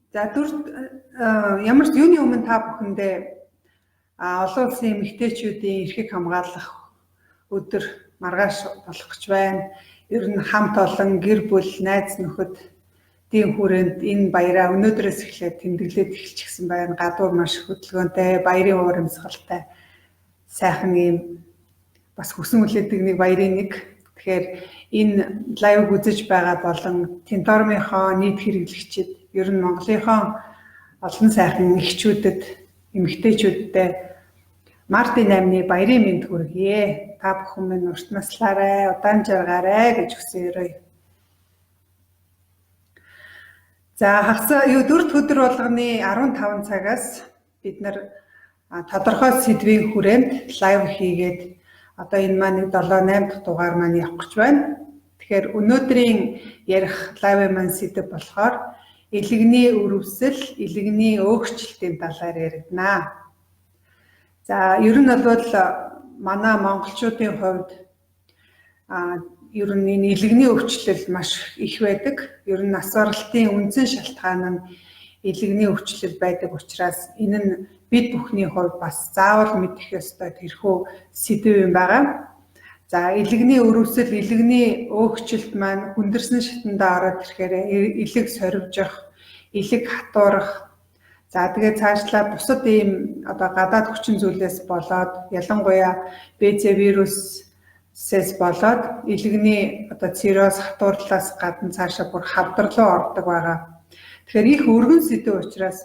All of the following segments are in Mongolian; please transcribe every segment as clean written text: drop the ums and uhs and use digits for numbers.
За дөрөв ямар ч юуны өмнө та бүхэндээ олон улсын эмэгтэйчүүдийн эрхийг хамгаалах өдөр маргааш болох гэж байна. Ер нь хамт олон гэр бүл, найз нөхөдийн хүрээнд энэ баяраа өнөөдрөөс эхлээд тэмдэглээд эхэлчихсэн байна. Гадуур маш хөдөлгөөнтэй, баярын урамсгалтай сайхан юм бас хүсэн хүлээдэг нэг баярын нэг. Тэгэхээр энэ лайвыг үзэж байгаа болон Тинтормынхоо нийт хэрэглэгчид ер нь Монголынхоо олон сайхан эхчүүдэд, эмэгтэйчүүдтэй Мартын 8-ны баярын мэнд хүргье. Та бүхэн минь урт наслаарай, удаан жаргаарай гэж хүсээрэй. За хагас дөрөвт өдөр болгоны 15 цагаас бид нар тодорхой сэдвийн хүрээнд лайв хийгээд одоо энэ маань 7-8 дахь дугаар маань явах гэж байна. Тэгэхээр өнөөдрийн ярих лайвын маань сэдэв болохоор илэгний өрөвсөл, илэгний өөгчлөлтийн талаар яригдана. За ер нь бол манай монголчуудын хувьд ер нь энэ илэгний өвчлөл маш их байдаг. Ер нь нас баралтын үндсэн шалтгаан нь илэгний өвчлөл байдаг учраас энэ нь бид бүхний хувьд бас заавал мэдэх ёстой тэрхүү сэдв юм байгаа. За илэгний өрөвсөл, илэгний өөгчлөлт маань хүндэрсэн шатандаа ороод ирэхээр илэг сорвжих, илэг хатуурах. За тэгээд цаашлаа бусад ийм одоо гадаад хүчин зүйлээс болоод ялангуяа БЦ вирусээс болоод илэгний одоо цирроз хатуурлаас гадна цаашаа бүр хавдар руу ордог байгаа. Тэгэхээр их өргөн сэдв учраас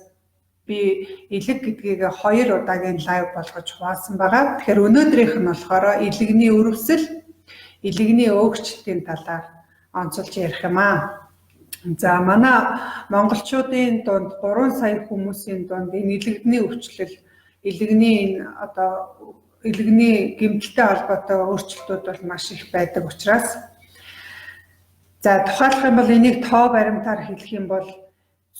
би илэг гэдгийг 2 удаагийн лайв болгож хуваасан байгаа. Тэгэхээр өнөөдрийнх нь болохоор илэгний өрөвсөл, илэгний өөгчлөлтийн талаар онцолж ярих юм аа. За манай монголчуудын дунд 3 сая хүмүүсийн дунд энэ илэгний өвчлөл, илэгний одоо илэгний гэмтэлтэй холбоотой өөрчлөлтүүд бол маш их байдаг учраас за тухайлах юм бол энийг тоо баримтаар хэлэх юм бол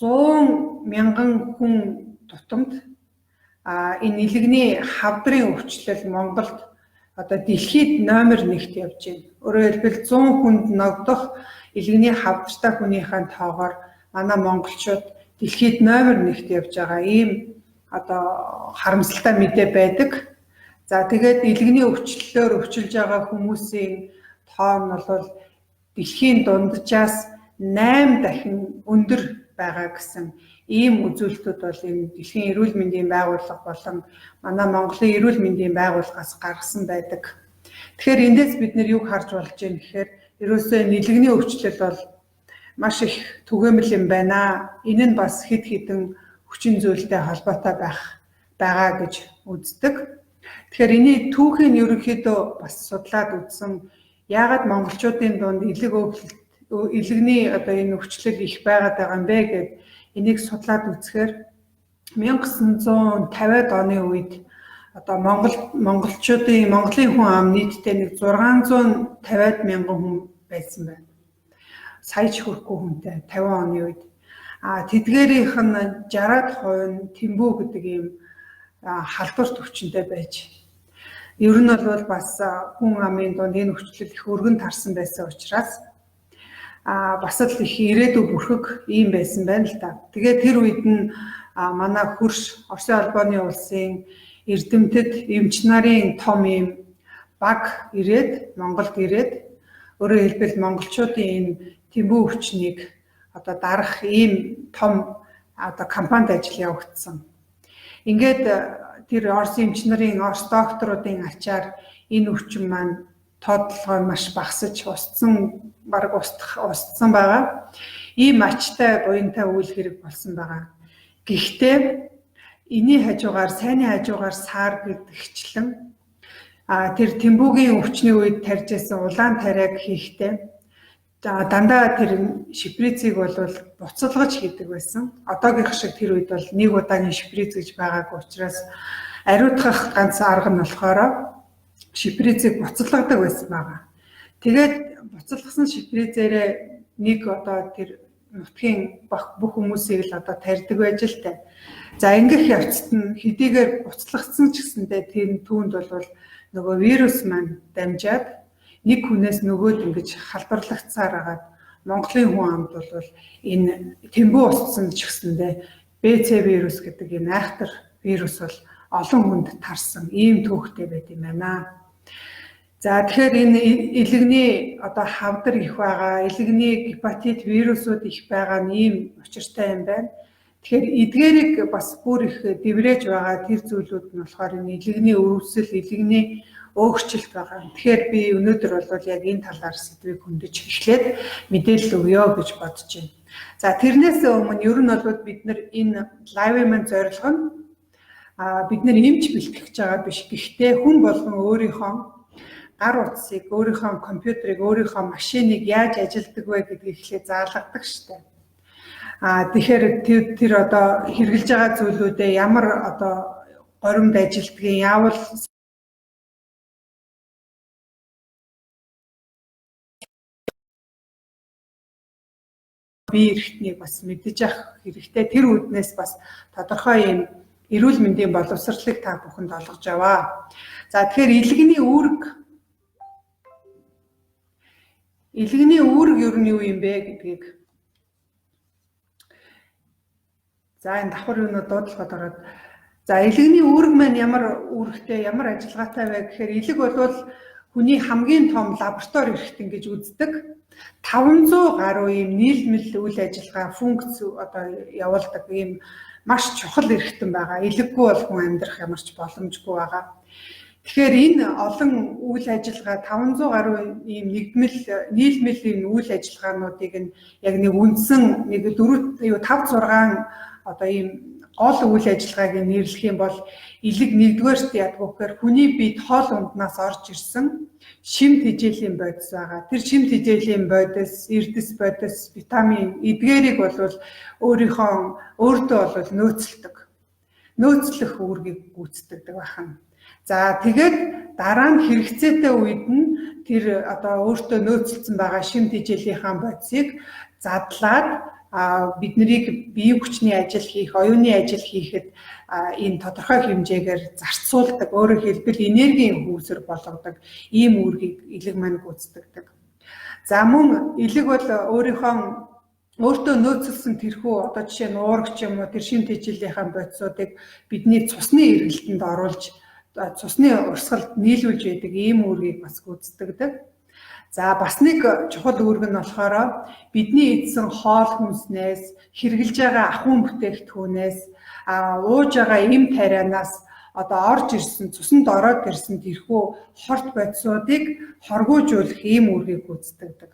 100 мянган хүн тутамд энэ илэгний хавдрын өвчлөл Монголд одоо дэлхийд номер 1-т явж байна. Өөрөөр хэлбэл 100 хүнд ногдох илэгний хавдартай хүнийхэн тоогоор манай монголчууд дэлхийд номер 1-т явж байгаа ийм одоо харамсалтай мэдээ байдаг. За тэгээд илэгний өвчлөлөөр өвчлөж байгаа хүмүүсийн тоо нь бол дэлхийн дунджаас 8 дахин өндөр байгаа гэсэн ийм үзүүлэлтүүд бол энэ дэлхийн эрүүл мэндийн байгууллага болон манай Монголын эрүүл мэндийн байгууллагаас гаргасан байдаг. Тэгэхээр эндээс бид нэр юг харж болж байна гэхээр ерөөсөө илэгний өвчлөл бол маш их түгээмэл юм байна. Энэ нь бас хэд хэдэн хүчин зүйлтэй холбоотой байгаа гэж үздэг. Тэгэхээр эний түүхийг нь ерөнхийдөө бас судлаад үзсэн. Яагаад монголчуудын дунд илэгний одоо энэ өвчлөл их байгаад байгаа юм бэ гэд энийг судлаад үзэхээр 1950-ад оны үед одоо монголын хүн ам нийтдээ нэг 650 мянган хүн байсан байна. Сая ч хүрэхгүй хүнтэй 50 оны үед. Тэдгээрийнх нь 60% нь Тэмбүү гэдэг ийм халдварт өвчнөд байж. Ер нь бол бас хүн амын дунд энэ өвчлөл их өргөн тарсан байсан учраас бас л их ирээдүй бүрхэг ийм байсан байна л да. Тэгээд тэр үед нь манай хөрш Оросын албаны улсын эрдэмтэд эмч нарын том ийм баг ирээд Монголд ирээд өөрөөр хэлбэл монголчуудын энэ Тэмбүү өвчнийг одоо дарах ийм том одоо кампанид ажил явагдсан. Ингээд тэр Орос эмч нарын Орос докторуудын ачаар энэ өвчин маань тоотлогоо маш багасж устсан байгаа. Ийм ачтай буянтай үйл хэрэг болсон байгаа. Гэхдээ энэний хажуугаар, сайнны хажуугаар саар гэдэгчлэн тэр Тэмбүүгийн өвчний үед тарьжсэн улаан тариаг хийхдээ дандаа тэр шприцийг бол буцалгаж хийдэг байсан. Одоогийнх шиг тэр үед бол нэг удаагийн шприц гэж байгаагүй учраас ариутгах ганц арга нь болохоор шприцийг буцалгадаг байсан байгаа. Тэгээд буцалгасан шприцээрээ нэг одоо тэр нутгийн бүх хүмүүсийг л одоо тарьдаг байж л та. За ингээх явцад нь хэдийгээр буцалгацсан ч гэсэндээ тэр түүнд бол нөгөө вирус маань дамжаад нэг хүнээс нөгөөд ингэж халдварлагдсаар хагаад Монголын хүн амд бол энэ тэмбүү усцсан ч гэсэндээ БЦ вирус гэдэг энэ айхтар вирус бол олон хүнд тарсан ийм түүхтэй байт юм байна. За тэгэхээр энэ илэгний одоо хавдар их байгаа, илэгний гепатит вирусууд их байгаа нь ийм учиртай юм байна. Тэгэхээр эдгээрийг бас бүр их дэврэж байгаа тэр зүйлүүд нь болохоор энэ илэгний өвсөл, илэгний өөрчлөлт байгаа. Тэгэхээр би өнөөдөр бол яг энэ талаар сэдвийг хөндөж эхлээд мэдээлэл өгье гэж бодож байна. За тэрнээс өмнө ер нь бол бид нар энэ лайвын маань зорилго нь бид нар эмч бэлтгэж байгаа биш. Гэхдээ хүн болгон өөрийнхөө гар утсыг, өөрийнхөө компьютерыг, өөрийнхөө машиныг яаж ажилдаг вэ гэдгийг эхлээ заалгадаг штеп. Тэгэхээр тэр одоо хэрэгжилж байгаа зүйлүүдээ ямар одоо горимд ажилтгийг яавал бие эрхтнийг бас мэдэж авах хэрэгтэй. Тэр үүднээс бас тодорхой юм эрүүл мэндийн боловсролыг та бүхэнд олгож аваа. За тэгэхээр илэгний үүрэг ер нь юу юм бэ гэдгийг за энэ давхар юунууд дуудлагад ороод за илэгний үүрэг маань ямар үүрэгтэй, ямар ажиллагаатай вэ гэхээр илэг бол хүний хамгийн том лаборатори эрхтэн гэж үздэг. 500 гаруй ийм нийлмэл үйл ажиллагаа функц одоо явуулдаг ийм маш чухал эрхтэн байгаа. Илэггүй бол хүн амьдрах ямар ч боломжгүй байгаа. Тэгэхээр энэ олон үйл ажиллагаа 500 гаруй ийм нийлмэл ийм үйл ажиллагаануудыг нь яг нэг үндсэн нэг 5 6 одоо ийм гол үйл ажиллагааг нэрлэх юм бол илэг нэгдүгээрт ядгүй гэхээр хүний биед хоол унднаас орж ирсэн шимт хижээлийн бодис байгаа. Тэр шимт хижээлийн бодис, эрдэс бодис, витамин эдгээрийг бол өөртөө бол нөөцлөх үүргийг гүйцэтгэдэг байна. За тэгээд дараа нь хэрэгцээтэй үед нь тэр одоо өөртөө нөөцлөсөн байгаа шимт хижээлийнхаа бодисыг задлаад биднийг биеийн хүчний ажил хийх, оюуны ажил хийхэд энэ тодорхой хэмжээгээр зарцуулдаг, өөрөөр хэлбэл энергийн хөөсөр болгодог ийм үүргийг илэг маань гүйцэтгэдэг. За мөн илэг бол өөртөө нөөцлсөн тэрхүү одоо жишээ нь уурах ч юм уу тэр шимт хижээлийнхаа бодисуудыг бидний цусны эргэлтэнд оруулж цусны урсгалд нийлүүлж байдаг ийм үүргийг бас гүйцэтгэдэг. За бас нэг чухал үүрэг нь болохоор бидний эзсэн хоол хүнснээс, хэрэгжилж байгаа ахуйн бүтээгдэхүүнээс, ууж байгаа эм тарианаас одоо орж ирсэн, цуснд ороод ирсэн тэрхүү хорт бодисуудыг хоргоожуулах ийм үүргийг гүйцэтгэдэг.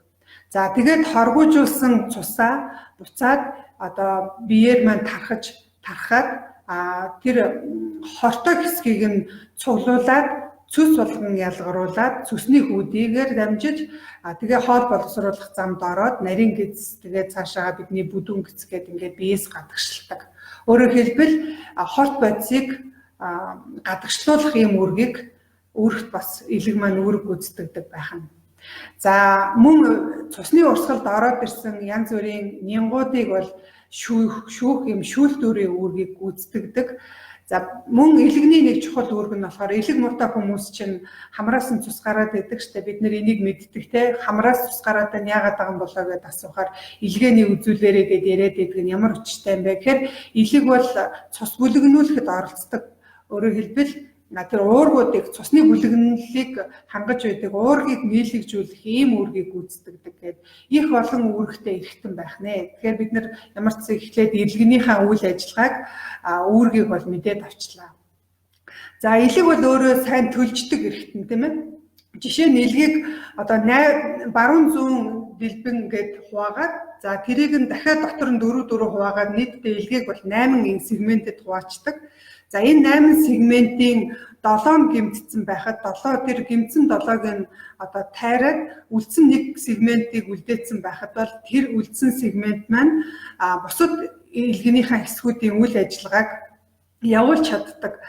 За тэгээд хоргоожуулсан цусаа буцаад одоо биеэр маань тархаад тэр хортой хэсгийг нь цуглуулад цүс болгон ялгаруулад цүсний хүүдийгээр дамжиж тэгээ хоол боловсруулах замд ороод нарийн гэц тэгээ цаашаа бидний бүдүүн гэц гээд ингээд биеэс гадагшилдаг. Өөрөөр хэлбэл хорт бодисыг гадагшлуулах ийм үүрэгт бас илэг маань үүрэг гүйцэтгэдэг байна. За мөн цусны урсгалд ороод ирсэн янз бүрийн нянгуудыг бол шүүх юм шүүлтүүрийн үүргийг гүйцэтгэдэг. За мөн илэгний нэг чухал үүрэг нь болохоор илэг муутай хүмүүс чинь хамраас нь цус гараад байдаг штэ бид нар энийг мэддэг те хамраас цус гараад нь яагаад байгаа юм болоо гэдээ асуухаар илгээний үзүүлээрээ гэд яриад байдаг нь ямар учиртай юм бэ гэхээр илэг бол цус бүлэгнүүлэхэд оролцдог. Өөрөөр хэлбэл тэр уургуудыг цусны бүлэгнэлийг хангаж байдаг уургийг нийлэгжүүлэх ийм үүргийг гүйцэтгэдэг гэдэг их олон үүрэгтэй эрхтэн байх нэ. Тэгэхээр бид нар ямар ч ихлээд илэгнийхээ үйл ажиллагааг үүргийг бол мэдээд авчлаа. За илэг бол өөрөө сайн төлждөг эрхтэн тийм ээ. Жишээ нь илгийг одоо баруун зүүн дэлбэн гэд хуваагаад за тэрийг нь дахиад дотор нь 4 хуваагаад нийтдээ илгийг бол 8 сегментэд хуваачдаг. За энэ 8 сегментийн 7 гэмтсэн байхад тэр гэмтсэн 7-ыг нь одоо тайраад үлдсэн нэг сегментийг үлдээсэн байхад бол тэр үлдсэн сегмент маань бусад илгэнийхээ хэсгүүдийн үйл ажиллагааг явуулж чаддаг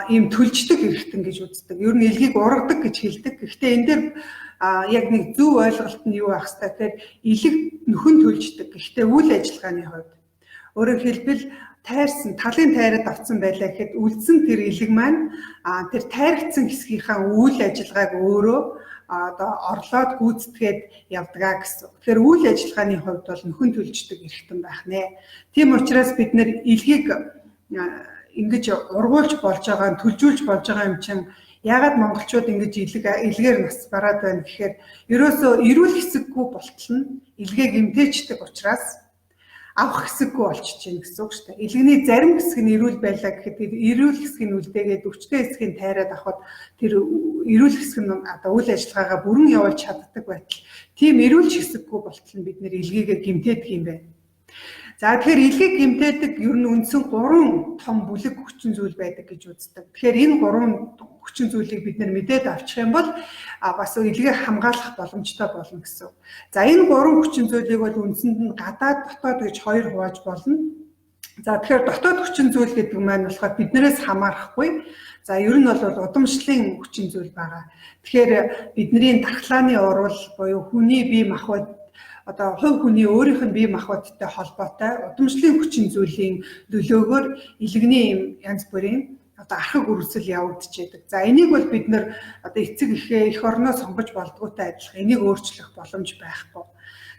ийм төлждөг эрхтэн гэж үздэг. Ер нь илгийг ургадаг гэж хэлдэг. Гэхдээ энэ дээр яг нэг зөв ойлголт нь юу байх вэ? Тэгэхээр илэг нөхөн төлждөг. Гэхдээ үйл ажиллагааны хувьд өөрөөр хэлбэл талын тайраад авсан байлаа гэхэд үлдсэн тэр илэг маань тэр тайрагдсан хэсгийнхаа үйл ажиллагааг өөрөө одоо орлоод гүйцэтгээд явдгаа гэсэн. Тэгэхээр үйл ажиллагааны хувьд бол нөхөн төлждөг эрхтэн байх нэ. Тийм учраас бид нэр илгийг ингэж ургуулж болж байгаа, төлжүүлж болж байгаа юм чинь яагаад монголчууд ингэж илгээр нас бараад байна гэхээр ерөөсөө эрүүл хэсэггүй болтол нь илгээ гэмтээчдэг учраас авах хэсэггүй болчихж байна гэсэн үг шүү дээ. Илгэний зарим хэсэг нь эрүүл байлаа гэхэд эрүүл хэсэг нь үлдээгээд өвчтөе хэсгийг тайраад авахд тэр эрүүл хэсэг нь одоо үйл ажиллагаагаа бүрэн явуулж чаддаг байтал тийм эрүүл хэсэггүй болтол нь бид нэр илгээгээ гэмтээдэг юм байна. За тэгэхээр илгийг гэмтээдэг ер нь үндсэн 3 том бүлэг хүчин зүйл байдаг гэж үздэг. Тэгэхээр энэ 3 хүчин зүйлийг бид нэр мэдээд авчих юм бол бас илгээ хамгаалах боломжтой болно гэсэн. За энэ 3 хүчин зүйлийг бол үндсэнд нь гадаад дотоод гэж 2 хувааж болно. За тэгэхээр дотоод хүчин зүйл гэдэг маань болохоор биднээс хамаарахгүй. За ер нь бол удамшлын хүчин зүйл байгаа. Тэгэхээр бидний дархлааны урвал буюу хүний бие махбод одоо хувь хүний өөрийнх нь бие махбодтой холбоотой удамшлын хүчин зүйлийн нөлөөгөөр илгэний юм янз бүрийн одоо архаг үргэлжлэл явагдчихэдэг. За энийг бол бид нэр одоо эцэг эхээ эх орноо сонгож болдгоотой адилхан энийг өөрчлөх боломж байхгүй.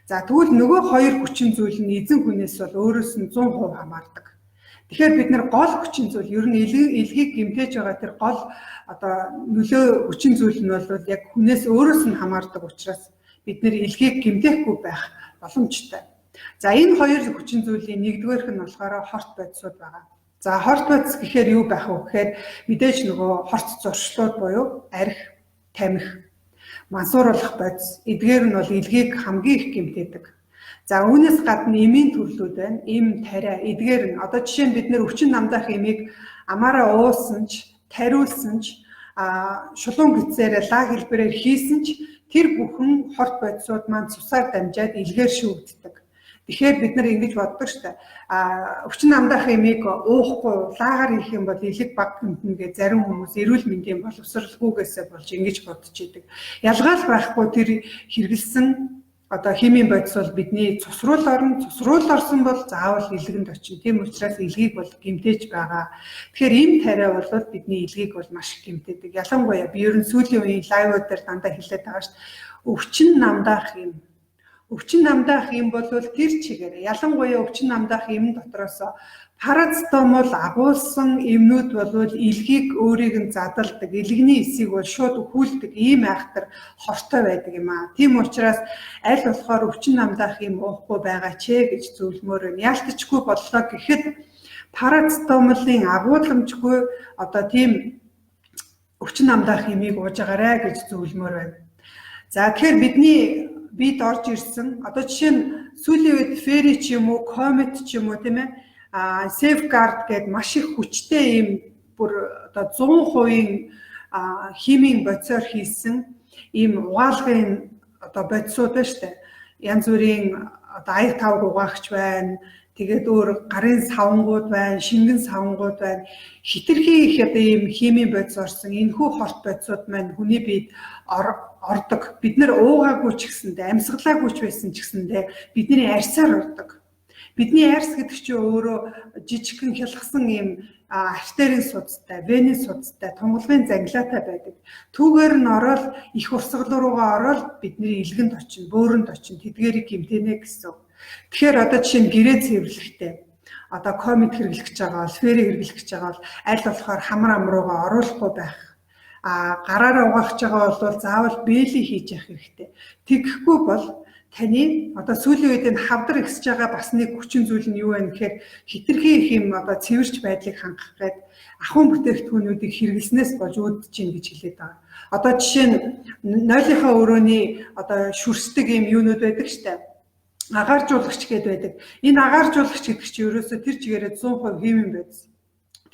За тэгвэл нөгөө 2 хүчин зүйл нь эзэн хүнээс бол өөрөөс нь 100% хамаардаг. Тэгэхээр бид нэр гол хүчин зүйл ер нь илгийг гэмтээж байгаа тэр гол одоо нөлөө хүчин зүйл нь бол яг хүнээс өөрөөс нь хамаардаг учраас бид нэр илгийг гэмтээхгүй байх боломжтой. За энэ 2 хүчин зүйлийн нэгдүгээрх нь болохоор хорт бодисууд байгаа. За хорт бодис гэхээр юу байх вэ гэхээр мэдээж нөгөө хорт зуршлууд буюу арх, тамхи, мансууруулах бодис эдгээр нь бол илгийг хамгийн их гэмтээдэг. За үүнээс гадна эмийн төрлүүд байна. Эм, тариа эдгээр нь одоо жишээ нь бид нэр өвчин намдаах эмийг амаараа уусан ч, тариулсан ч, шулуун гисээр лаг хэлбэрээр хийсэн ч тэр бүхэн хорт бодисууд маань цусаар дамжаад илгээр шүүгддэг. Тэгэхээр бид нар ингэж боддог шүү дээ. Өвчин намдаах эмийг уухгүй лагаар хийх юм бол илэг баг гэмтнэ гэж зарим хүмүүс эрүүл мэндийн боловсралгүйгээсээ болж ингэж бодож идэг. Ялгаал байхгүй тэр хэрэгэлсэн одоо химийн бодис бол бидний цус руу л орно. Цус руу л орсон бол заавал илгэнд очино. Тийм учраас илгийг бол гэмтээж байгаа. Тэгэхээр энэ тариа бол бидний илгийг бол маш их гэмтээдэг. Ялангуяа би ер нь сүүлийн үеийн лайвууд дээр дандаа хэлээд байгаа шүү дээ. Өвчин намдаах юм. Өвчин намдаах юм бол тэр чигээр ялангуяа өвчин намдаах юм дотроос парацетамол агуулсан эмнүүд бол илгийг өөрийг нь задалдаг, илгэний эсийг бол шууд өхүүлдэг ийм айхтар хортой байдаг юм аа. Тийм учраас аль болохоор өвчин намдаах юм уухгүй байгаа ч гэж зөвлөмөр байна. Яалтчгүй боллоо гэхэд парацетамолын агуулмжгүй одоо тийм өвчин намдаах юмыг ууж агаарай гэж зөвлөмөр байна. За тэгэхээр бидний бид орж ирсэн одоо жишээ нь сүүлийн үед фери ч юм уу, комет ч юм уу тийм ээ Safeguard гэдэг маш их хүчтэй ийм бүр одоо 100% химийн бодисоор хийсэн ийм угаалгын одоо бодисууд байна шүү дээ. Янз бүрийн одоо аяг тавг угаагч байна. Тэгээд өөр гарын савангууд байна, шингэн савангууд байна. Хитрхи их одоо ийм химийн бодис орсон энэхүү хорт бодисууд маань хүний биед ордог. Бид нэр уугаагүй ч гэсэндээ, амьсгалаагүй ч байсан ч гэсэндээ бидний арьсаар ордог. Бидний арьс гэдэг чинь өөрөө жижигхэн хялгсан ийм артерийн судастай, венийн судастай, тунгалгын занглаатай байдаг. Түүгээр нь ороод их урсгал руугаа ороод бидний илгэнд очино, бөөрөнд очино, тэдгээрийг гэмтэнэ гэсэн. Тэгэхээр одоо жишээ нь гэрээ цэвэрлэхдээ одоо комет хэрэглэж байгаа бол, фери хэрэглэж байгаа бол аль болохоор хамар амруугаа оруулахгүй байх. Гараараа угаах байгаа бол заавал бэйли хийж явах хэрэгтэй. Тэгэхгүй бол таны одоо сүүлийн үед энэ хавдар ихсэж байгаа бас нэг хүчин зүйл нь юу вэ гэхээр хитрхи их юм одоо цэвэрч байдлыг хангах гээд ахуйн бүтээгдэхүүнүүдийг хэрэглэснээс болж үүдэж гин гэж хэлээд байгаа. Одоо жишээ нь нойлынхаа өрөөний одоо шүрсдэг юм юунууд байдаг штэ. Агааржуулагч гэдэг байдаг. Энэ агааржуулагч гэдэг чинь ерөөсөө тэр чигээрээ 100% химийн бодис.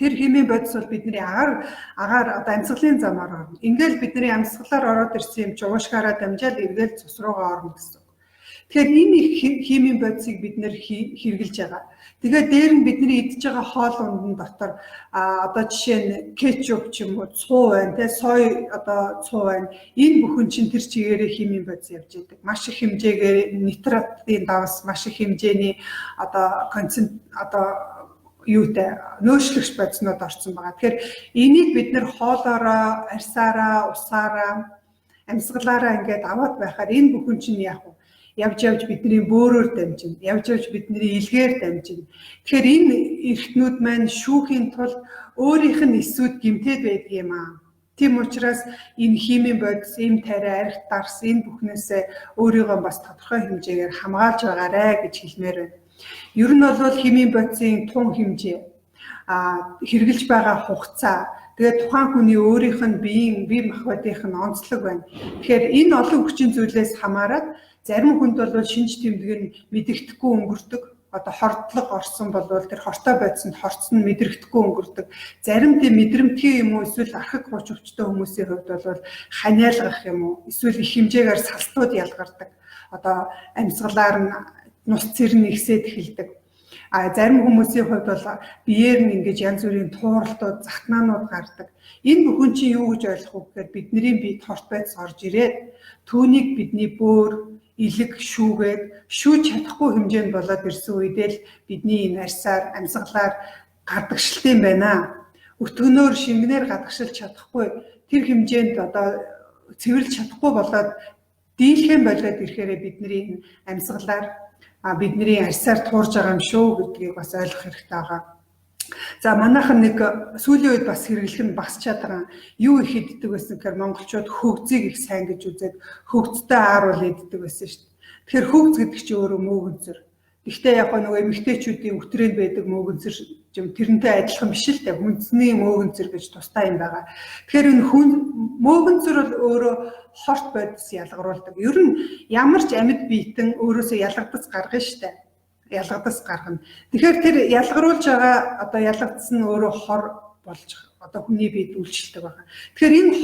Тэр химийн бодис бол бидний агаар одоо амьсгалын замаар орно. Ингээл бидний амьсгалаар ороод ирсэн юм чи уушгаараа дамжаад эргээл цус руугаа орно гэсэн. Тэгэхээр энэ химийн бодисыг бид нэр хэрэгжилж байгаа. Тэгээд дээр нь бидний идж байгаа хоол ундын дотор одоо жишээ нь кетчуп ч юм уу цуу байна те сой одоо цуу байна. Энэ бүхэн чинь тэр чигээрээ химийн бодис явж байдаг. Маш их хэмжээгээр нитратын давс, маш их хэмжээний одоо юутай нөөшлөгч бодиснууд орсон байгаа. Тэгэхээр энийг бид нэр хоолоороо, арьсаараа, усаараа амьсгалаараа ингээд аваад байхаар энэ бүхэн чинь яг явж бидний бөөрөөр дамжина. Явж бидний илгээр дамжина. Тэгэхээр энэ эрхтнүүд маань шүүхийн тулд өөрийнх нь эсүүд гэмтээд байдаг юм аа. Тийм учраас энэ химийн бодис, эм тариа, арх дарс энэ бүхнээсээ өөрийгөө бас тодорхой хэмжээгээр хамгаалж байгаарэ гэж хэлмээр байна. Ер нь бол химийн бодисын тун хэмжээ, хэрэгжилж байгаа хугацаа, тэгээд тухайн хүний өөрийнх нь бие махбодынх нь онцлог байна. Тэгэхээр энэ олон хүчин зүйлээс хамаарат зарим хүнд бол шинж тэмдэг нь мэдэгдэхгүй өнгөрдөг. Одоо хордлого орсон бол тэр хортой бодисонд хорцсон нь мэдрэгдэхгүй өнгөрдөг. Зарим тийм мэдрэмтгий юм уу эсвэл архаг хуч өвчтөе хүмүүсийн хувьд бол ханиалгах юм уу эсвэл их хэмжээгээр салтууд ялгардаг. Одоо амьсгалаар нь нус цэр нь ихсээд эхэлдэг. Зарим хүмүүсийн хувьд бол биеэр нь ингэж янз бүрийн тууралтууд, захтнаанууд гардаг. Энэ бүхэн чинь юу гэж ойлгох вэ гэхээр бидний биед хорт байдас орж ирээд түүнийг бидний бөөр илэг шүүгээд шүүж чадахгүй хэмжээнд болоод ирсэн үедээ л бидний энэ арьсаар, амьсгалаар гадагшилт юм байна. Өтгөнөөр шингэнээр гадагшилж чадахгүй тэр хэмжээнд одоо цэвэрлж чадахгүй болоод дийлхэн болоод ирэхээр бидний энэ амьсгалаар бидний арьсаар туурж байгаа юм шүү гэдгийг бас ойлгох хэрэгтэй байгаа. За манайхан нэг сүүлийн үед бас хэрэглэх нь багасч чадсан юу их иддэг байсан гэхээр монголчууд хөгзийг их сайн гэж үзээд хөгзтэй ааруул иддэг байсан шүү дээ. Тэгэхээр хөгз гэдэг чинь өөрөө мөөгөнцөр. Гэхдээ яг нөгөө эмэгтэйчүүдийн өтрөөнд байдаг мөөгөнцөр тэрнтэй адилхан биш л дээ. Хүнсний мөөгөнцөр гэж тустай юм байгаа. Тэгэхээр энэ мөөгөнцөр бол өөрөө хорт бодис ялгаруулдаг. Ер нь ямар ч амьд биетэн өөрөөсөө ялгадас гаргана шүү дээ. Ялгадас гаргана. Тэгэхээр тэр ялгаруулж байгаа одоо ялгадсан нь өөрөө хор болж одоо хүний биед үйлчлдэг байгаа. Тэгэхээр энэ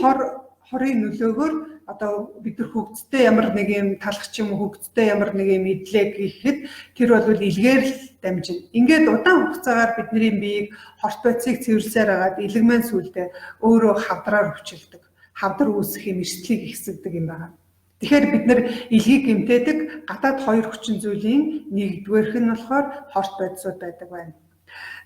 хорын нөлөөгөөр одоо бид нар хөгцтэй ямар нэг юм талах ч юм уу хөгцтэй ямар нэг юм идлээ гэхэд тэр бол илгээр л дамжина. Ингээд удаан хугацаагаар бидний биеийг хорт бодисыг цэвэрлсээр хагаад илэгмэн сүлдээ өөрөө хавдраар өвчлөдөг. Хавдар үүсэх юм эрсдлийг ихсэгдэг юм байна. Тэгэхээр бид нар илгийг гэмтээдэг гадаад хоёр хүчин зүйлийн нэгдүгээрх нь болохоор хорт бодисууд байдаг байна.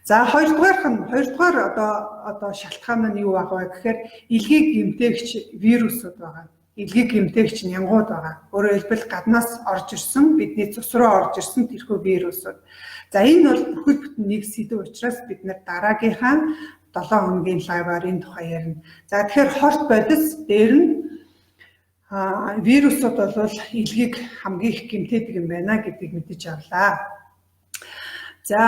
За хоёрдугаар одоо шалтгаан нь юу байгаа вэ гэхээр илгийг гэмтээгч вирусууд байгаа. Илгийг гэмтээгч нянгууд байгаа. Өөрөөр хэлбэл гаднаас орж ирсэн, бидний цус руу орж ирсэн тэрхүү вирусууд. За энэ бол бүхэл бүтэн нэг сэдв учраас бид нар дараагийнхаа 7 хоногийн лайваар энэ тухай ярина. За тэгэхээр хорт бодис дээр нь вирусууд бол илгийг хамгийн их гэмтээдэг юм байна гэдгийг мэдэж авлаа. За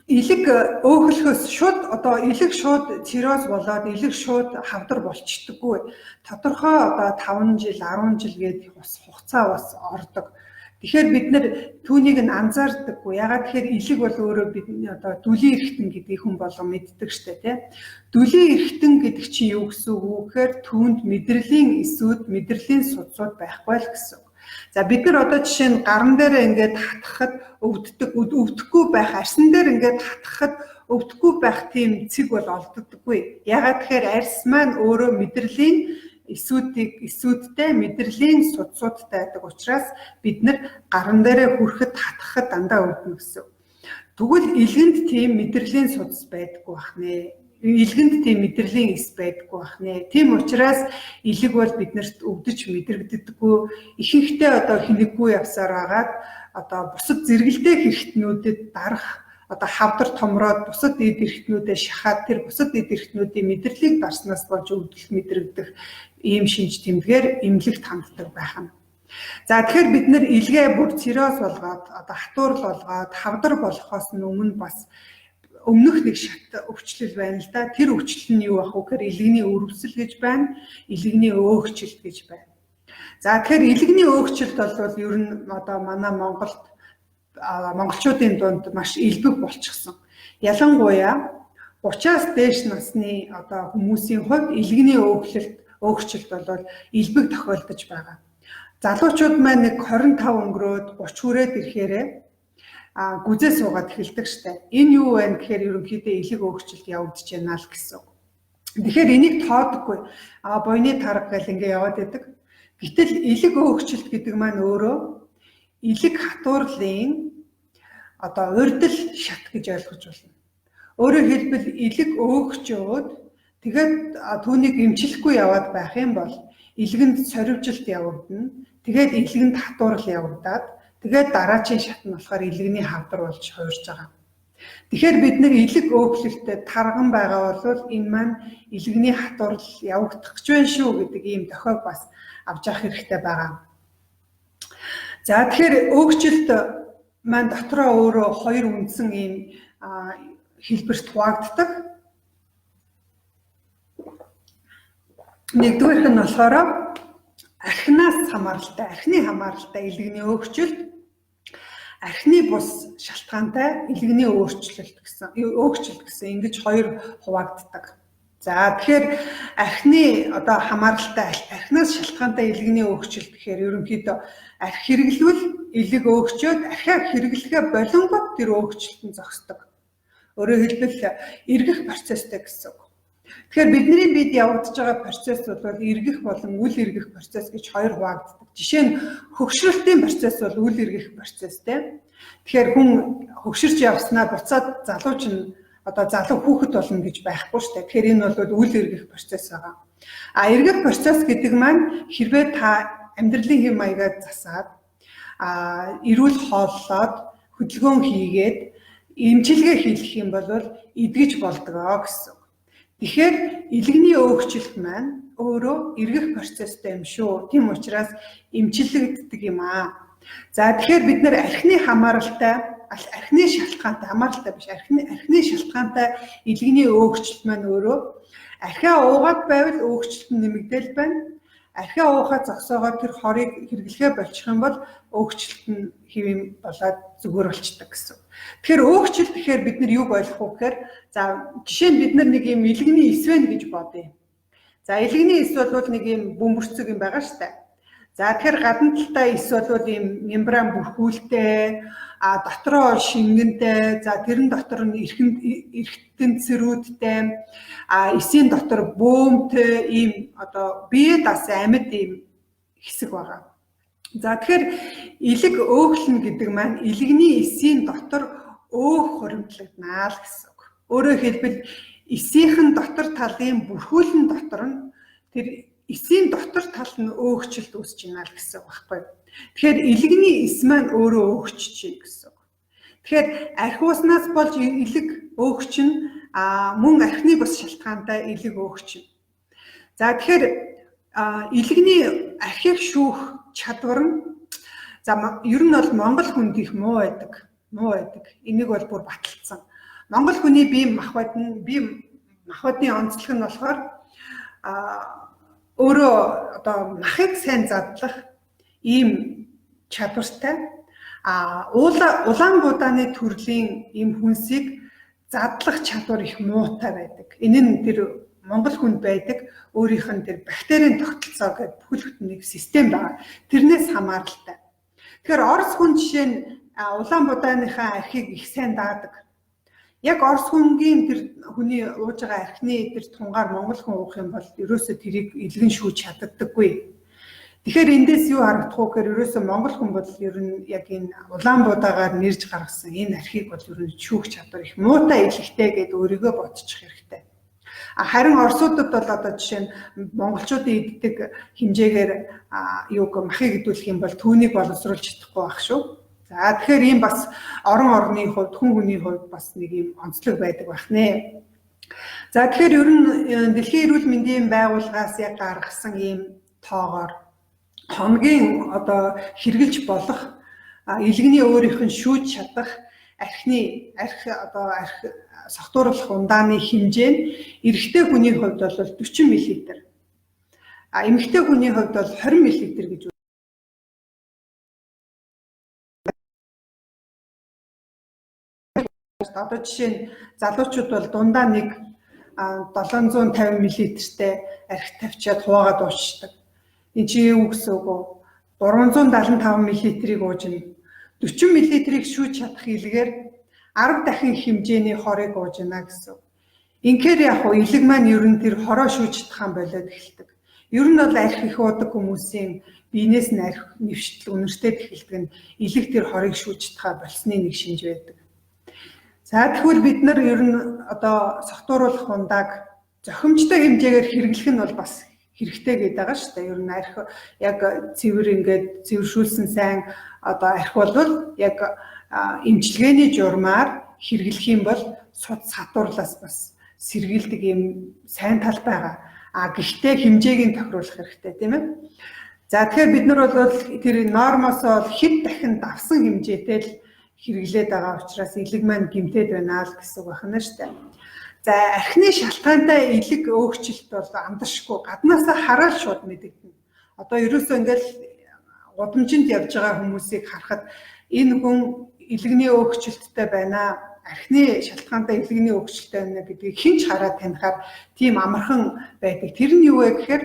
илэг өөхлөхөөс илэг шууд цирроз болоод илэг шууд хавдар болчдоггүй. Тодорхой 5 жил, 10 жил гээд хугацаа бас ордог. Тэгэхээр бид нэр түүнийг нь анзаардаггүй. Ягаад тэгэхээр илэг бол өөрөө бидний дүлийн эрхтэн гэдгийг хүн болгон мэддэг штэ тий. Дүлийн эрхтэн гэдэг чинь юу гэсэн үг вэ гэхээр түүнд мэдрэлийн эсүүд, мэдрэлийн судсууд байхгүй л гэсэн үг. За бид нар жишээ нь гарн дээр ингээд хатгахад өвдөхгүй байх, арьсан дээр ингээд хатгахад өвдөхгүй байх тийм цэг бол олддоггүй. Ягаад тэгэхээр арьс маань өөрөө мэдрэлийн эсүүдтэй мэдрэлийн судсуудтай байдаг учраас бид нар гарн дээрээ хүрэхэд хатгахад дандаа өвднө гэсэн. Тэгвэл илгэнд тийм мэдрэлийн судас байдаггүй бахнэ. Илгэнд тийм мэдрэлийн эс байдаггүй бахнэ. Тийм учраас илэг бол биднэрт өвдөж мэдрэгддэггүй. Ихэнхдээ хэнэггүй явсаар агаад бусад зэрэгэлдээ хэрэгтнүүдэд дарах хавдар томроод бусад эд эрхтнүүдэд шахаад тэр бусад эд эрхтнүүдийн мэдрэлийг дарснаас болж өвдөлт мэдрэгдэх ийм шинж тэмдгээр эмнэлэгт ханддаг байх нь. За тэгэхээр бид нэр илгээ бүр цирроз болгоод хатуурл болгоод хавдар болохоос өмнө бас өмнөх нэг шат өвчлөл байна л да. Тэр өвчлөл нь юу ах вэ гэхээр илгэний өрөвсөл гэж байна, илгэний өөгчлөлт гэж байна. За тэгэхээр илгэний өөгчлөлт бол ер нь манай монголчуудын дунд маш илбэг болчихсон. Ялангуяа 30-аас дээш насны хүмүүсийн хувьд илгэний өөгчлөлт бол илбэг тохиолдож байгаа. Залуучууд маань нэг 25 өнгөрөөд 30 хүрээд ирэхээрээ гүзээ суугаад эхэлдэг штэ. Энэ юу вэ гэхээр ерөнхийдөө илэг өөгчлөлт явагдаж байна л гэсэн. Тэгэхээр энийг тоодоггүй. Буйны тарга гэл ингээ яваад байдаг. Гэтэл илэг өөгчлөлт гэдэг маань өөрөө илэг хатуурлын урдл шат гэж ойлгож байна. Өөрөөр хэлбэл илэг өөгчөөд тэгээд түүнийг эмчлэхгүй яваад байх юм бол илгэнд соривжилт явагдана. Тэгээд илгэнд хатуурал явагдаад тэгээд дараачийн шат нь болохоор илгэний хавдар болж хуурж байгаа. Тэгэхээр бид нэр илэг өөхлөлтөд тарган байгаа бол энэ маань илгэний хатуурал явагдах гэж байна шүү гэдэг ийм тохиог бас авч явах хэрэгтэй байгаа. За тэгэхээр өөгчлөлт маань дотроо өөрөө хоёр үндсэн ийм хэлбэрт хуваагддаг. Нэгдүгээрх нь болохоор архинаас хамааралтай, архины хамааралтай илгэний өөгчлөлт, архины бус шалтгаантай илгэний өөрчлөлт гэсэн ингэж хоёр хуваагддаг. За тэгэхээр архины одоо хамааралтай архинаас шалтгаантай илгэний өөгчлөлт гэхээр ерөнхийдөө архи хэрэглэвэл илэг өөгчөөд архиа хэрэглэхээ болонгот тэр өөгчлөлт нь зогсдог. Өөрөөр хэлбэл эргэх процесстэй гэсэн үг. Тэгэхээр бидний бид явагдаж байгаа процесс бол эргэх болон үл эргэх процесс гэж хоёр хуваагддаг. Жишээ нь хөгшрөлтийн процесс бол үл эргэх процесстэй. Тэгэхээр хүн хөгширч явснаа буцаад залууч нь одоо залуу хүүхэд болно гэж байхгүй шүү дээ. Тэгэхээр энэ бол үл эргэх процесс байгаа. Эргэх процесс гэдэг маань хэрвээ та амьдралын хэм маягаар засаад эрүүл хооллоод хөдөлгөөн хийгээд эмчилгээ хийх юм бол эдгэж болдгоо гэсэн. Тэгэхээр илгэний өөгчлөлт маань өөрөө эргэх процесстэй юм шүү. Тийм учраас эмчилэгддэг юм аа. За тэгэхээр бид нэр архины хамааралтай, архины шалтгаантай, хамааралтай биш, архины шалтгаантай илгэний өөгчлөлт маань өөрөө архиа уугаад байвал өөгчлөлт нь нэмэгдэл байна. Архиа уухаа зогсоогоод тэр хорыг хэрэглэхээ болчих юм бол өөгчлөлт нь хэвэн болоод зүгээр болчдаг гэсэн. Тэгэхээр өөгчлөлт гэхээр бид нар юг ойлгох вэ гэхээр за жишээ нь бид нар нэг юм илгэний эс вэ гэж бодъё. За илгэний эс бол нэг юм бөмбөрцөг юм байгаа шүү дээ. За тэгэхээр гадна талтай эс бол ийм мембран бүрхүүлтэй, дотроо шингэнтэй, за тэрэн дотор нь эрхтэн цэрүүдтэй, эсийн дотор бөөмтэй ийм одоо бие дасан амьд ийм хэсэг байгаа. За тэгэхээр илэг өөхлөн гэдэг маань илгэний эсийн дотор өөх хуримтлагдана л гэсэн үг. Өөрөөр хэлбэл эсийнхэн дотор талын бүрхүүлэн дотор нь тэр эсийн дотор тал нь өөгчлөлт үүсэж байна л гэсэн үг байхгүй. Тэгэхээр илгэний эс маань өөрөө өөгчж байна гэсэн үг. Тэгэхээр архи уснаас болж илэг өөгчин мөн архины бас шалтгаантай илэг өөгчин. За тэгэхээр илгэний архийг шүүх чадвар нь за ер нь бол монгол хүнд их муу байдаг. Энийг бол бүр баталсан. Монгол хүний бие махбодны онцлог нь болохоор өөрөө одоо махыг сайн задлах ийм чадвартай улаан будааны төрлийн ийм хүнсийг задлах чадвар их муутай байдаг. Энэ нь тэр монгол хүнд байдаг өөрийнх нь тэр бактерийн тогтолцоо гэдэг бүхэл бүтэн нэг систем байгаа. Тэрнээс хамааралтай. Тэгэхээр орос хүн жишээ нь улаан будааныхаа архийг их сайн даадаг. Яг орос хүнгийн тэр хүний ууж байгаа архины тэр тунгаар монгол хүн уух юм бол ерөөсөө тэрийг илгэн шүүж чаддаггүй. Тэгэхээр эндээс юу харагдах вэ гэхээр ерөөсөө монгол хүн бол ер нь яг энэ улаан будаагаар нэрж гаргасан энэ архийг бол ер нь шүүх чадвар их муутай илэгтэй гэдээ өөрийгөө бодчих хэрэгтэй. Харин орсуудад бол одоо жишээ нь монголчуудын иддэг хэмжээгээр махыг идүүлэх юм бол түүнийг боловсруулж чадахгүй байх шүү. За тэгэхээр ийм бас орон орны хувьд хүн хүний хувьд бас нэг ийм онцлог байдаг байх нэ. За тэгэхээр ер нь дэлхийн эрүүл мэндийн байгууллагаас яг гаргасан ийм тоогоор хоногийн одоо хэрэгжилж болох илгэний өөрийнх нь шүүж чадах архи согтууруулах ундааны хэмжээ нь эрэгтэй хүний хувьд бол 40 мл. Эмэгтэй хүний хувьд бол 20 мл гэж одоо жишээ нь залуучууд бол дундаа нэг 750 мл-тэй архи тавьчаад хуваагаад уучдаг. Энд чи юу гэсэн үг вэ? 375 мл-ийг уужна. 40 мл-ийг шүүж чадах илгээр 10 дахин хэмжээний хорыг уужна гэсэн. Инхээр яг уу илэг маань ер нь тэр хороо шүүж чадхаан болоод эхэлдэг. Ер нь бол архи их уудаг хүмүүсийн биенээс нь архи нэвштэл үнэртэй эхэлдэг нь илэг тэр хорыг шүүж чадхаа болсны нэг шинж байдаг. За тэгвэл бид нар ер нь одоо согтууруулах ундааг зохимжтой хэмжээгээр хэрэглэх нь бол бас хэрэгтэй гэдэг байгаа шүү дээ. Ер нь арх яг цэвэр ингээд цэвэршүүлсэн сайн одоо арх болвол яг эмчилгээний журмаар хэрэглэх юм бол суд садуурлаас бас сэргийлдэг юм сайн тал байгаа. Гэхдээ хэмжээг нь тохируулах хэрэгтэй тийм ээ. За тэгэхээр бид нар бол тэр нормосоо хэд дахин давсан хэмжээтэй л хэрэглээд байгаа учраас элэг маань гэмтээд байна л гэсэн үг байна шүү дээ. За архины шалтгаантай элэг өөгчлөлт бол амдаршгүй гаднаасаа хараад шууд мэдэгдэнэ. Одоо ерөөсөө ингээл гудамжинд явж байгаа хүмүүсийг харахад энэ хүн элэгний өөгчлөлттэй байна, архины шалтгаантай элэгний өөгчлөлттэй байна гэдгийг хинч хараад танихаар тийм амархан байдаг. Тэр нь юу вэ гэхээр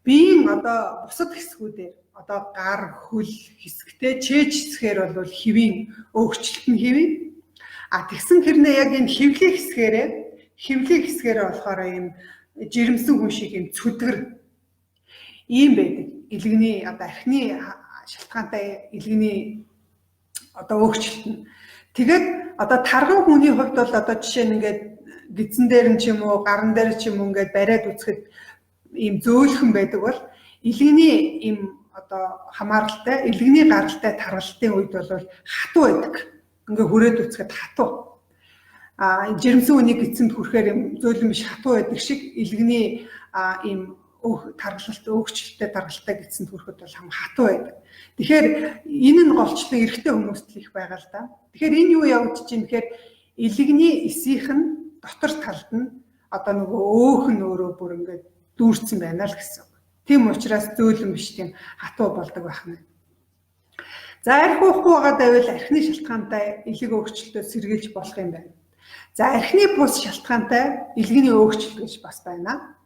биеийн одоо бусад хэсгүүдээр одоо гар, хөл хэсэгтэй чээж хэсгээр бол хэвийн өөгчлөлт нь хэвэн. Тэгсэн хэрнээ яг энэ хэвлэх хэсгээрээ болохоор ийм жирэмсэн хүн шиг ийм цүдгэр ийм байдаг. Элэгний одоо архины шалтгаантай элэгний одоо өөгчлөлт нь. Тэгээд одоо тарган хүний хувьд бол одоо жишээ нь ингээд гидсэн дээр нь ч юм уу, гарн дээр ч юм уу ингээд бариад үзэхэд ийм зөөлхөн байдаг бол элэгний ийм одоо хамааралтай, элэгний гаралтай таргалтын үед бол хатуу байдаг. Ингээ хүрээд үцхэд хатуу. Жирэмсэн үнийг эцэнд хүрэхээр юм зөөлөн биш хатуу байдаг шиг элэгний ийм таргалалт өөгчлөлттэй таргалтай эцэнд хүрэхэд бол хам хатуу байдаг. Тэгэхээр энэ нь голчлон эрэгтэй хүмүүст л их байгаа л да. Тэгэхээр энэ юу явагдаж байна гэхээр элэгний эсийнх нь дотор талд нь одоо нөгөө өөх нь өөрөө бүр ингээд дүүрсэн байна л гэсэн. Тийм учраас зөөлөн биш тийм хатуу болдог байна. За арх уухгүй байгаа давил архины шалтгаантай элэг өөгчлөлтөд сэргийлж болох юм байна. За архины бус шалтгаантай элэгний өөгчлөлт гэж бас байна.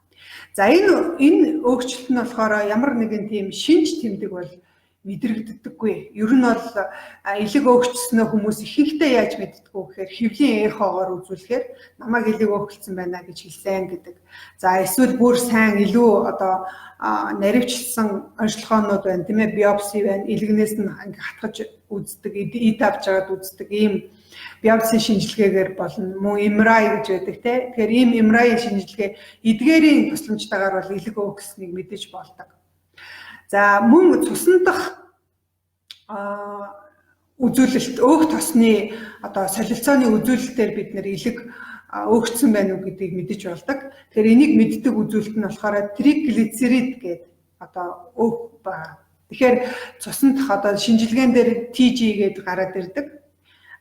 За энэ өөгчлөлт нь болохоор ямар нэгэн тийм шинж тэмдэг бол мэдрэгддэггүй. Ер нь бол элэг өөгчлснөө хүмүүс ихэнхдээ яаж мэддэггүй гэхээр хэвлийн эхоогоор үзүүлэхээр намайг элэг өөгчлсөн байна гэж хэлсэн гэдэг. За эсвэл бүр сайн илүү одоо наривчлсан онцлогоонууд байна тийм ээ, биопси байна, элэгнээс нь ингээ хатгаж үздэг, эд авч жагаад үздэг ийм биопси шинжилгээгээр болно. Мөн MRI гэж байдаг тийм. Тэгэхээр ийм MRI шинжилгээ эдгээрийн тусламжтайгаар бол элэг өөгчлснийг мэдэж болдог. За мөн цусан дахь үзүүлэлт өөх тосны одоо солилцооны үзүүлэлтээр бид нэр элэг өөгцсөн байна уу гэдгийг мэдэж болдог. Тэгэхээр энийг мэддэг үзүүлэлт нь болохоор триглицерид гэдэг одоо өөх ба. Тэгэхээр цусан дахь одоо шинжилгээнд дээр TG гэдэг гараад ирдэг.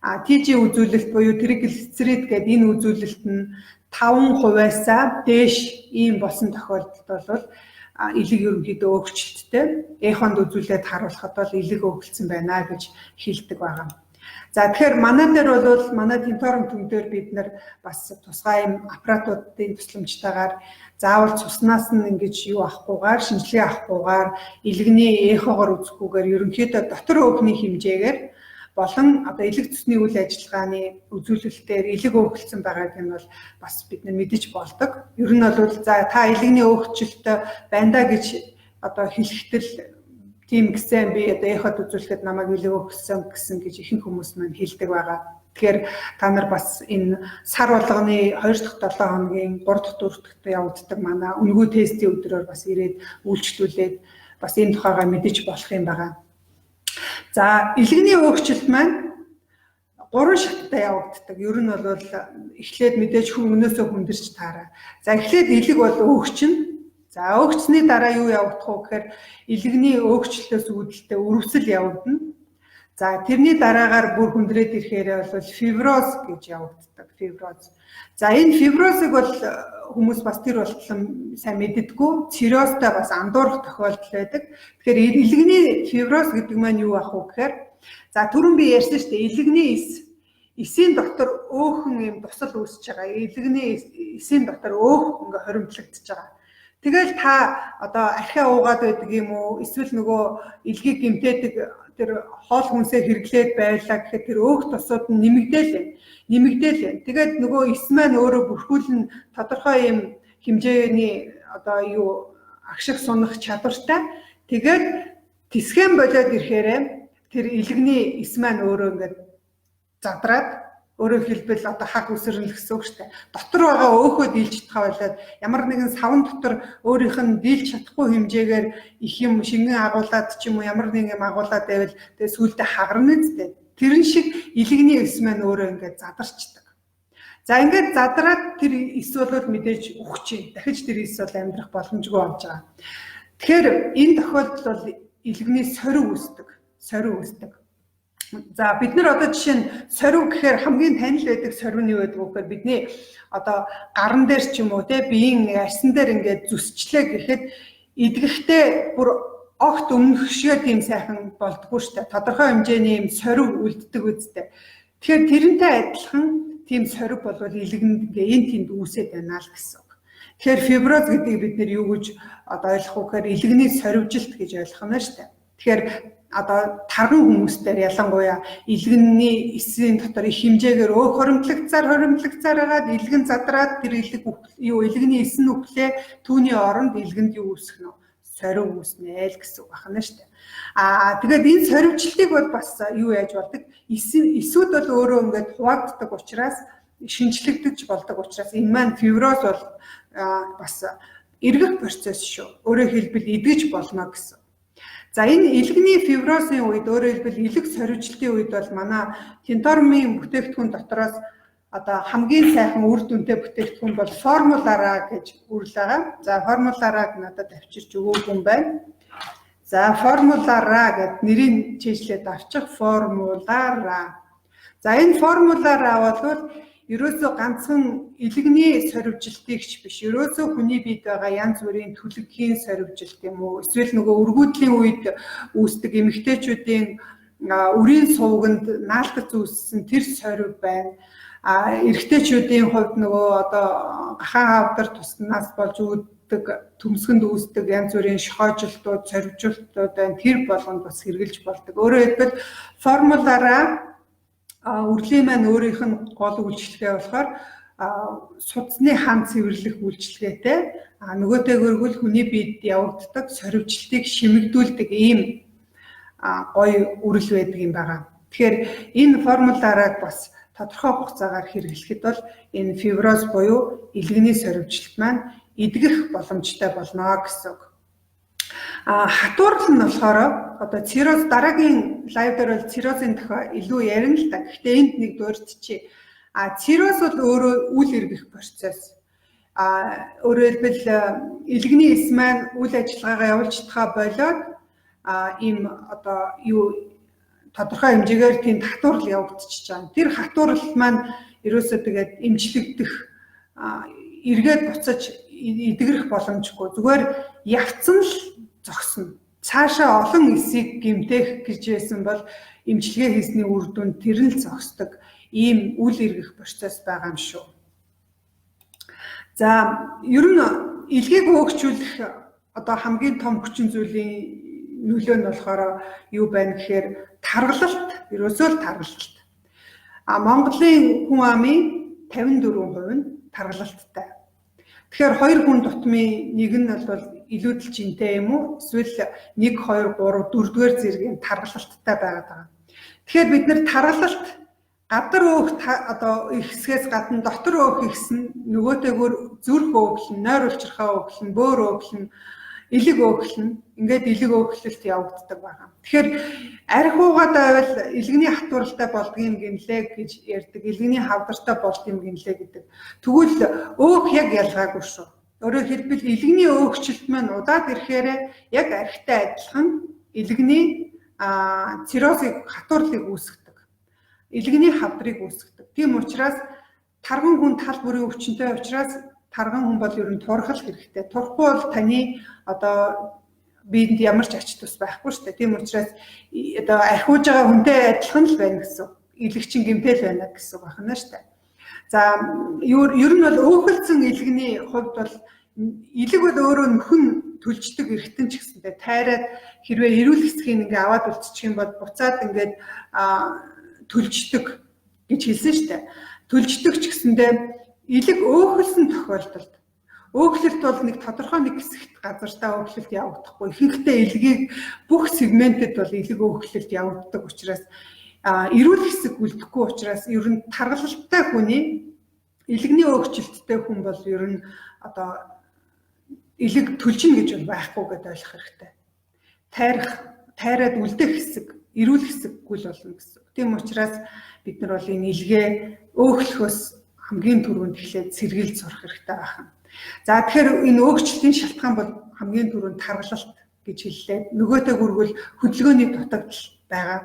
TG үзүүлэлт буюу триглицерид гэдэг энэ үзүүлэлт нь 5%-аас дээш ийм болсон тохиолдолд бол элэг ерөнхийдөө өөгчлөлттэй эхонд үзүүлээд харуулхад бол элэг өөгчлсөн байна гэж хэлдэг байгаа. За тэгэхээр манай дээр бол манай тенторум төмдөр бид нар бас тусгай юм аппаратуудын тусламжтайгаар заавал цуснаас нь ингэж юу авахгүйгээр, шинжилгээ авахгүйгээр, элэгний эхогоор үзэхгүйгээр ерөнхийдөө дотор өөхний хэмжээгээр болон одоо элэг цусны үйл ажиллагааны үзүүлэлтээр элэг өөгчлсөн байгааг нь бол бас бид нар мэдэж болдог. Ер нь бол за та элэгний өөгчлөлтөй байна гэж одоо хэлэхдээ тийм гэсэн би одоо эход үзүүлэхэд намайг элэг өөгчлсөн гэсэн гэж ихэнх хүмүүс маань хэлдэг байгаа. Тэгэхээр та нар бас энэ сар болгоны 2 дахь 7 хоногийн 3 дахь 4 дахь явагддаг манай үнэгүй тестийн өдрөөр бас ирээд үйлчлүүлээд бас энэ тухайгаа мэдэж болох юм байгаа. За элэгний өөгчлөлт маань 3 шаттай явагддаг. Ер нь бол эхлээд мэдээж хүн өнөөсөө хүндэрч таараа. За эхлээд элэг бол өөгчнө. За өөгчсний дараа юу явагдах вэ гэхээр элэгний өөгчлөлтөөс үүдэлтэй өрөвсөл явагдана. За тэрний дараагаар бүр хүндрээд ирэхээр бол фиброз гэж явагддаг. Фиброз. За энэ фиброзыг бол хүмүүс бас тэр болтлон сайн мэддэггүй. Циррозтой бас андуурах тохиолдол байдаг. Тэгэхээр элэгний фиброз гэдэг маань юу ах вэ гэхээр за түрүүн би ярьсан шүү дээ. Элэгний эсийн дотор өөхөн юм тусал үүсэж байгаа. Элэгний эсийн дотор өөх ингээ хоримтлагдчихж байгаа. Тэгэл та одоо архиа уугаад байдаг юм уу? Эсвэл нөгөө элгийг гэмтээдэг тэр хоол хүнсээ хэрэглээд байлаа гэхэд тэр өөх тосууд нь нэмэгдээл байна. Тэгээд нөгөө эс маань өөрөө бүрхүүлэн тодорхой юм хэмжээний одоо юу агших сунах чадвартай. Тэгээд тэсгэн болоод ирэхээр тэр элэгний эс маань өөрөө ингээд задраад Өөрөөр хэлбэл одоо хаг үсрэн гэсэн үг шүү дээ. Дотор байгаа өөхөө дийлж чадхаа болоод ямар нэгэн савн дотор өөрийнх нь дийлж чадахгүй хэмжээгээр их юм шингэн агуулад ч юм уу ямар нэг юм агуулад байвал тэгээ сүүлдээ хагарна гэдэг. Тэрэн шиг илэгний эс маань өөрөө ингээд задарчдаг. За ингээд задраад тэр эс бол мэдээж өгч. Дахиж тэр эс бол амьдрах боломжгүй болж байгаа. Тэгэхээр энэ тохиолдолд бол илэгний сорив үүсдэг. За бид нар одоо жишээ нь сорив гэхээр хамгийн танил байдаг сорив нь юу гэдэг вэ гэхээр бидний одоо гарн дээр ч юм уу те биеийн арсан дээр ингээд зүсчлээ гэхэд эдгэхдээ бүр огт өмнөхшөө тийм сайхан болдгоо штэ. Тодорхой хэмжээний юм сорив үлддэг үсттэй. Тэгэхээр тэрнтэй адилхан тийм сорив бол илгэнд ингээ энэ тэнд үүсээд байна л гэсэн үг. Тэгэхээр фиброз гэдгийг бид нэр юу гэж одоо ойлгох вэ гэхээр илгэний соривжилт гэж ойлгох нь штэ. Тэгэхээр одоо тарган хүмүүстээр ялангуяа илгэнний эсийн дотор их хэмжээгээр өөх хоримтлагцаар хагаад илгэн задраад тэр илгэний эс нь өглөө түүний оронд илгэнд юу үүсэх нь сорив үүснэ л гэсэн үг байна шүү дээ. Тэгээд энэ соривчлтыг бол бас юу яаж болдог? Эсүүд бол өөрөө ингээд хуваагддаг учраас шинжлэгдэж болдог учраас энэ маань фиброз бол бас эргэх процесс шүү. Өөрөөр хэлбэл эдгэж болно гэсэн. За энэ илгэний фиброзын үед өөрөөр хэлбэл илэг соривчлтын үед бол манай тентормын бүтээгдэхүүн дотроос одоо хамгийн сайхан үр дүнтэй бүтээгдэхүүн бол формулара гэж үрлээ байгаа. За формулараг надад авчирч өгөөгүй юм байна. За формулара гэд нэрийг чийжлээд авчих формулара. За энэ формулара бол ерөөсөө ганцхан илэгний соривжилтыг ч биш. Ерөөсөө хүний биед байгаа янз бүрийн түлхэгийн соривжилт юм уу? Эсвэл нөгөө өргүүдлийн үед үүсдэг эмэгтэйчүүдийн үрийн сувганд наалтаж үүссэн тэр сорив байна. Эрэгтэйчүүдийн хувьд нөгөө одоо гахаан хавдар туснаас болж үүддэг төмсгөнд үүсдэг янз бүрийн шохоожилтууд, соривжилтууд байна. Тэр болгонд бас хэрглэж болдог. Өөрөөр хэлбэл формулаараа үрлийн маань өөрийнх нь гол үйлчлэгээ болохоор судасны хан цэвэрлэх үйлчлэгээтэй нөгөөтэйгөргөл хүний биед явагддаг соривжилтыг шимэгдүүлдэг ийм гоё үрэл байдаг юм байна. Тэгэхээр энэ формулаараа бас тодорхой хугацаагаар хэрэглэхэд бол энэ фиброз буюу илгэний соривжилт маань эдгэх боломжтой болно гэсэн үг. Хатуурал нь болохоор одоо цирроз дараагийн лайв дээр бол циррозын тухай илүү ярина л та. Гэхдээ энд нэг дурдчихъя. Цирроз бол өөрөө үл эргэх процесс. Өөрөөр хэлбэл илгэний эс маань үйл ажиллагаагаа явуулж чадхаа болоод ийм одоо юу тодорхой хэмжээгээр тийм хатуурал явагдчихж байгаа. Тэр хатуурал маань ерөөсөө тэгээд эмчлэгдэх эргээд буцаж эдгэрэх боломжгүй. Зүгээр явцсан л зогсно. Цаашаа олон эсийг гэмтэх гэж байсан бол эмчилгээ хийсний үр дүн тэр нь л зогсдог. Ийм үл эргэх процесс байгаа юм шүү. За, ер нь илгээг хөөгчүүлэх одоо хамгийн том хүчин зүйлийн нөлөө нь болохоор юу байна гэхээр таргалалт, ерөөсөө л таргалалт. Монголын хүн амын 54% нь таргалалттай. Тэгэхээр хоёр хүн дутмын нэг нь бол илүүдэл жинтэй юм уу? Эсвэл 1, 2, 3, 4-р зэргийн таргалалттай байгаа. Тэгэхээр бид нэр таргалалт гадар өөх одоо их хэсгээс гадна дотор өөх ихсэн нөгөөтэйгөр зүрх өөхлөн, нойр улчирхаа өөхлөн, бөөр өөхлөн, элэг өөхлөн ингээд элэг өөхлөлт явагддаг байгаа. Тэгэхээр архиугаад байвал илгэний хатууралтай болдгийм гинлээ гэж ярьдаг. Илгэний хавдартай болдгийм гинлээ гэдэг. Тэгвэл өөх яг ялгаагүй шүү. Өөрөөр хэлбэл илгэний өөхчлөлт маань удаад ирэхээр яг архитай адилхан илгэний циррозыг хатуурлыг үүсгэдэг. Илгэний хавдрыг үүсгэдэг. Тийм учраас тарган хүн тал бүрийн өвчнөд учраас тарган хүн бол ер нь турхал хэрэгтэй. Турхгүй бол таны одоо биед ямар ч ач тус байхгүй шүү дээ. Тийм учраас одоо архиуж байгаа хүнтэй адилхан л байна гэсэн. Илэгчин гэмтэл байна гэсэн үг байна шүү дээ. За ер нь бол өөхөлдсөн илгэний хувьд бол илэг бол өөрөө нөхөн төлждөг эргэтэн ч гэсэнтэй тайраад хэрвээ эрүүл хэсгийг ингээ аваад үлдчих юм бол буцаад ингээд төлждөг гэж хэлсэн шүү дээ. Төлждөг ч гэсэндээ илэг өөхөлсөн тохиолдолд өөхлөлт бол нэг тодорхой нэг хэсэгт газартаа өөхлөлт явагдахгүй. Ихэнхдээ илгийг бүх сегментэд бол илэг өөхлөлт явагддаг учраас эрүүл хэсэг үлдэхгүй учраас ер нь таргалалтай хүний илэгний өөрчлөлттэй хүн бол ер нь одоо илэг төлжин гэж байхгүй гэдээ ойлгох хэрэгтэй. Тайраад үлдэх хэсэг, эрүүл хэсэггүй л болно гэсэн. Тийм учраас бид нар бол энэ илгээ өөхлөхөөс хамгийн түрүүнд эхлээд сэргийлж сурах хэрэгтэй байна. За тэгэхээр энэ өөрчлөлтийн шалтгаан бол хамгийн түрүүнд таргалалт гэж хэллээ. Нөгөөтэй гүргэл хөдөлгөөний дутагдал байгаа.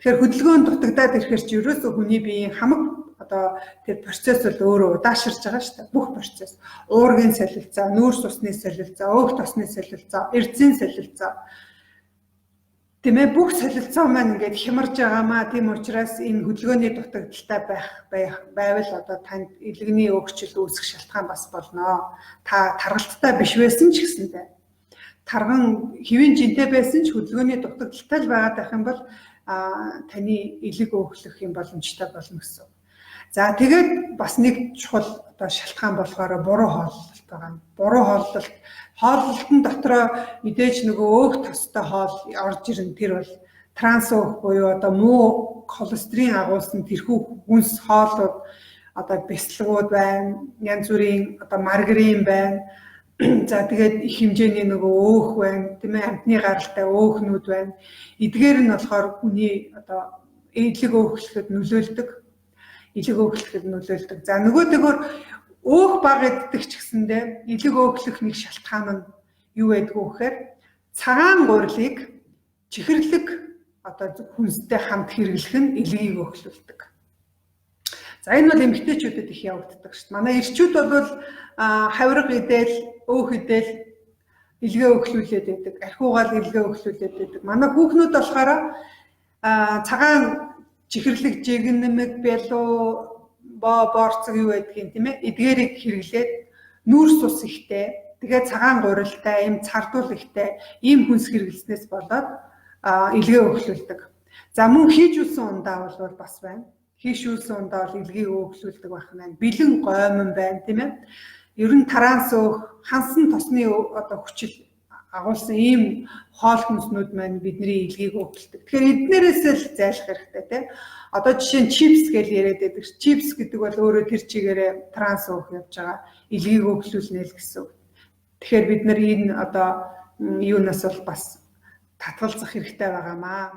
Тэгэхээр хөдөлгөөн дутагдаад ирэхээр чи ерөөсөө хүний биеийн хамаг одоо тэр процесс бол өөрөө удаашрж байгаа шүү дээ. Бүх процесс. Уургийн солилцоо, нүүрс усны солилцоо, өөх тосны солилцоо, эрдсийн солилцоо. Тэмээ бүх солилцоо маань ингээд хямарж байгаамаа. Тийм учраас энэ хөдөлгөөний дутагдaltaй байвал одоо танд илэгний өөрчлөлт үүсэх шалтгаан бас болно. Та таргалттай биш байсан ч гэсэндээ тарган хэвийн жинтэй байсан ч хөдөлгөөний дутагдaltaй л байгаад байх юм бол таны илэг өөхлөх юм боломжтой болно гэсэн. За тэгээд бас нэг чухал одоо шалтгаан болохоор буруу хооллолт байгаа. Буруу хооллолтын дотроо мэдээж нөгөө өөх тостой хоол орж ирэн тэр бол транс өөх буюу одоо муу холестерин агуулсан тэрхүү хүнс хоолууд одоо бясалгууд байна, янз бүрийн одоо маргарин байна. За тэгээд их хэмжээний нөгөө өөх байна, тийм ээ, амтны гаралтай өөхнүүд байна. Эдгээр нь болохоор хүний одоо илэг өөхлөхөд нөлөөлдөг. За нөгөөдөгөр өөх бага иддэг ч гэсэндээ илэг өөхлөх нэг шалтгаан нь юу байдг вэ гэхээр цагаан гурилыг чихэрлэг одоо хүнстэй хамт хэрэглэх нь илгийг өөхлүүлдэг. За энэ бол эмэгтэйчүүдэд их явагддаг шүү дээ. Манай эрчүүд бол хавирга идэл, өөх идэл илгээ өөхлүүлээд байдаг. Архиугаал илгээ өөхлүүлээд байдаг. Манай хүүхнүүд болохоор цагаан чихэрлэг жигнэмэг бялуу борцог юу байдгийг тийм ээ эдгээрийг хэрэглээд нүүрс ус ихтэй тэгээд цагаан гурилтай ийм цардуул ихтэй ийм хүнс хэрэглэснээс болоод илгээ өөхлүүлдэг. За мөн хийжүүлсэн ундаа бол бас байна. Хийшүүлсэн ундаа бол илгийг өөхлүүлдэг байх нь бэлэн гоймон байна тийм ээ. Ер нь таранс өөх, хансан тосны одоо хүчил агуулсан ийм хоол хүнснүүд маань бидний илгийг өөхлөдөг. Тэгэхээр эднэрээс л зайлах хэрэгтэй тийм. Одоо жишээ нь чипс гэж яриад байдаг. Чипс гэдэг бол өөрөө тэр чигээрээ транс өөх явж байгаа. Илгийг өөхлүүлнэ л гэсэн. Тэгэхээр бид нар энэ одоо юунаас бол бас татгалзах хэрэгтэй байгаамаа.